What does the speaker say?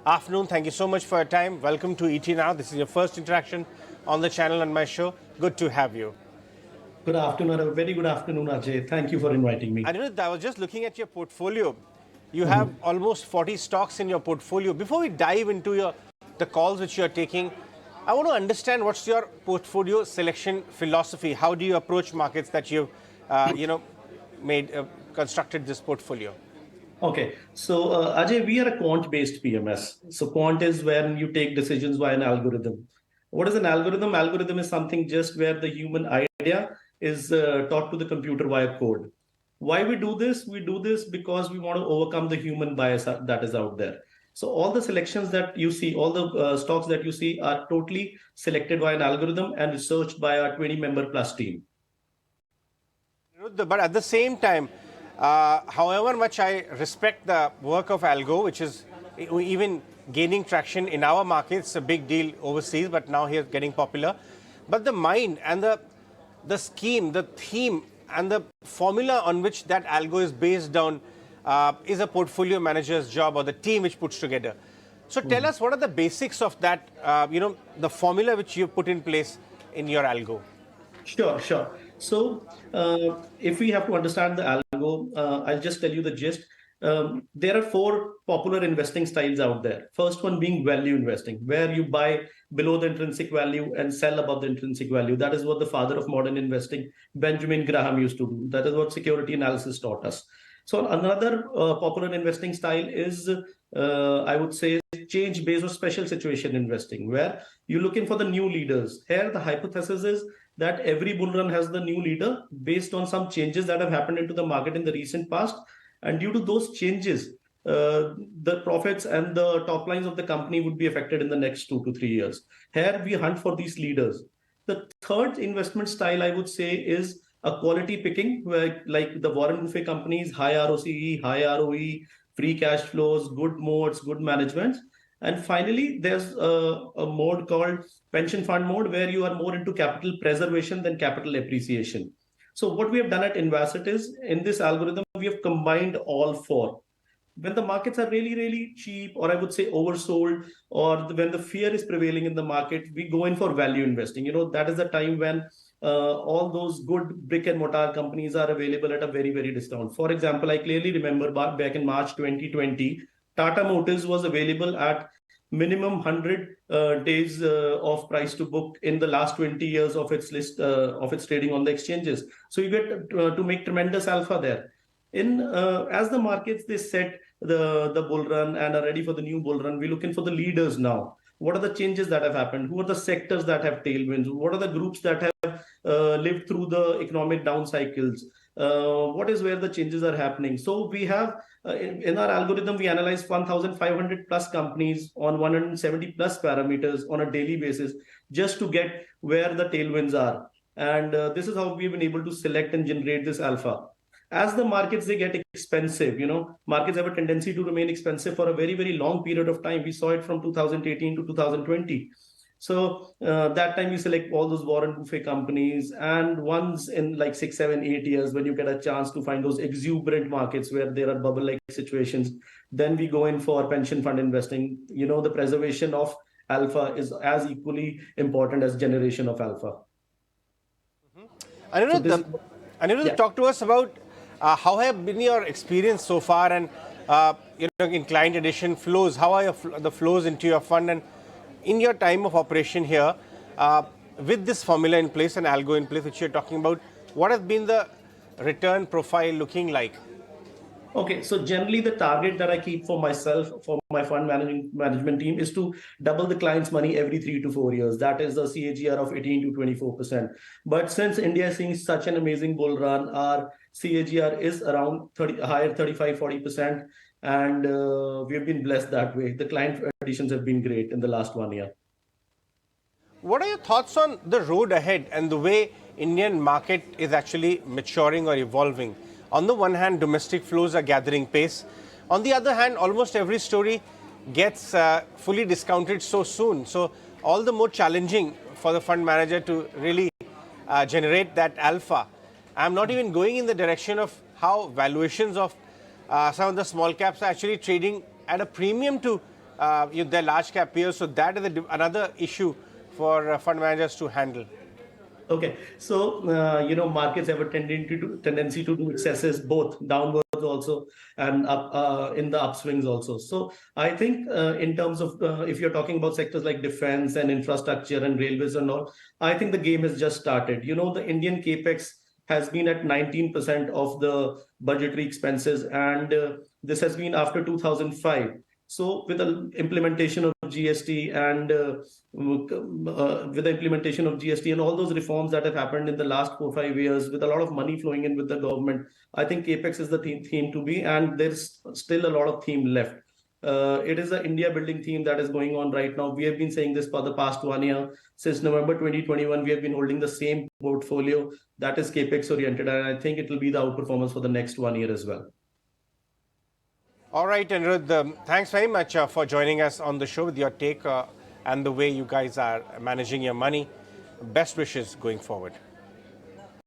afternoon. Thank you so much for your time. Welcome to ET Now. This is your first interaction on the channel and my show. Good to have you. Good afternoon. A very good afternoon, Ajay. Thank you for inviting me. Anirudh, I was just looking at your portfolio. You have almost 40 stocks in your portfolio. Before we dive into the calls which you are taking, I want to understand what's your portfolio selection philosophy. How do you approach markets that you've, constructed this portfolio? Okay, so Ajay, we are a quant-based PMS. So quant is when you take decisions by an algorithm. What is an algorithm? Algorithm is something just where the human idea is taught to the computer via code. Why we do this? We do this because we want to overcome the human bias that is out there. So all the selections that you see, all the stocks that you see are totally selected by an algorithm and researched by our 20-member plus team. But at the same time, however much I respect the work of Algo, which is even gaining traction in our markets, a big deal overseas, but now here getting popular. But the mind and the scheme, the theme and the formula on which that Algo is based on is a portfolio manager's job or the team which puts together. So tell us, what are the basics of that, the formula which you put in place in your Algo? Sure. So if we have to understand the algo, I'll just tell you the gist. There are four popular investing styles out there. First one being value investing, where you buy below the intrinsic value and sell above the intrinsic value. That is what the father of modern investing, Benjamin Graham, used to do. That is what security analysis taught us. So another popular investing style is, I would say, change based or special situation investing, where you're looking for the new leaders. Here, the hypothesis is that every bull run has the new leader based on some changes that have happened into the market in the recent past. And due to those changes, the profits and the top lines of the company would be affected in the next 2 to 3 years. Here, we hunt for these leaders. The third investment style, I would say, is a quality picking, where like the Warren Buffett companies, high ROCE, high ROE, free cash flows, good modes, good management. And finally, there's a mode called pension fund mode, where you are more into capital preservation than capital appreciation. So what we have done at INVasset is, in this algorithm, we have combined all four. When the markets are really, really cheap, or I would say oversold, or when the fear is prevailing in the market, we go in for value investing. That is the time when all those good brick and mortar companies are available at a very, very discount. For example, I clearly remember back in March 2020, Tata Motors was available at minimum 100 days of price to book in the last 20 years of its list of its trading on the exchanges. So you get to make tremendous alpha there. As the markets, they set the bull run and are ready for the new bull run, we're looking for the leaders now. What are the changes that have happened? Who are the sectors that have tailwinds? What are the groups that have lived through the economic down cycles? What is where the changes are happening? So we have in our algorithm, we analyze 1,500 plus companies on 170 plus parameters on a daily basis, just to get where the tailwinds are. And this is how we've been able to select and generate this alpha. As the markets, they get expensive, markets have a tendency to remain expensive for a very, very long period of time. We saw it from 2018 to 2020. So that time we select all those Warren Buffett companies, and once in like 6, 7, 8 years, when you get a chance to find those exuberant markets where there are bubble-like situations, then we go in for pension fund investing. The preservation of alpha is as equally important as generation of alpha. Anirudh, talk to us about how have been your experience so far, and in client addition flows. How are the flows into your fund, and in your time of operation here, with this formula in place and algo in place, which you're talking about, what has been the return profile looking like? Okay, so generally the target that I keep for myself, for my fund management team, is to double the client's money every 3 to 4 years. That is a CAGR of 18 to 24%. But since India is seeing such an amazing bull run, our CAGR is around higher 35-40%. And we have been blessed that way. The client additions have been great in the last 1 year. What are your thoughts on the road ahead and the way Indian market is actually maturing or evolving? On the one hand, domestic flows are gathering pace. On the other hand, almost every story gets fully discounted so soon. So all the more challenging for the fund manager to really generate that alpha. I'm not even going in the direction of how valuations of some of the small caps are actually trading at a premium to They're large cap peers, so that is another issue for fund managers to handle. Okay, so markets have a tendency to do excesses both downwards also and up in the upswings also. So I think in terms of if you're talking about sectors like defense and infrastructure and railways and all, I think the game has just started. The Indian capex has been at 19% of the budgetary expenses, and this has been after 2005. So with the implementation of GST and with the implementation of GST and all those reforms that have happened in the last 4 5 years, with a lot of money flowing in with the government, I think capex is the theme to be, and there's still a lot of theme left. It is the India building theme that is going on right now. We have been saying this for the past 1 year. Since November 2021, we have been holding the same portfolio that is capex oriented, and I think it will be the outperformance for the next 1 year as well. All right, Anirudh, thanks very much for joining us on the show with your take and the way you guys are managing your money. Best wishes going forward.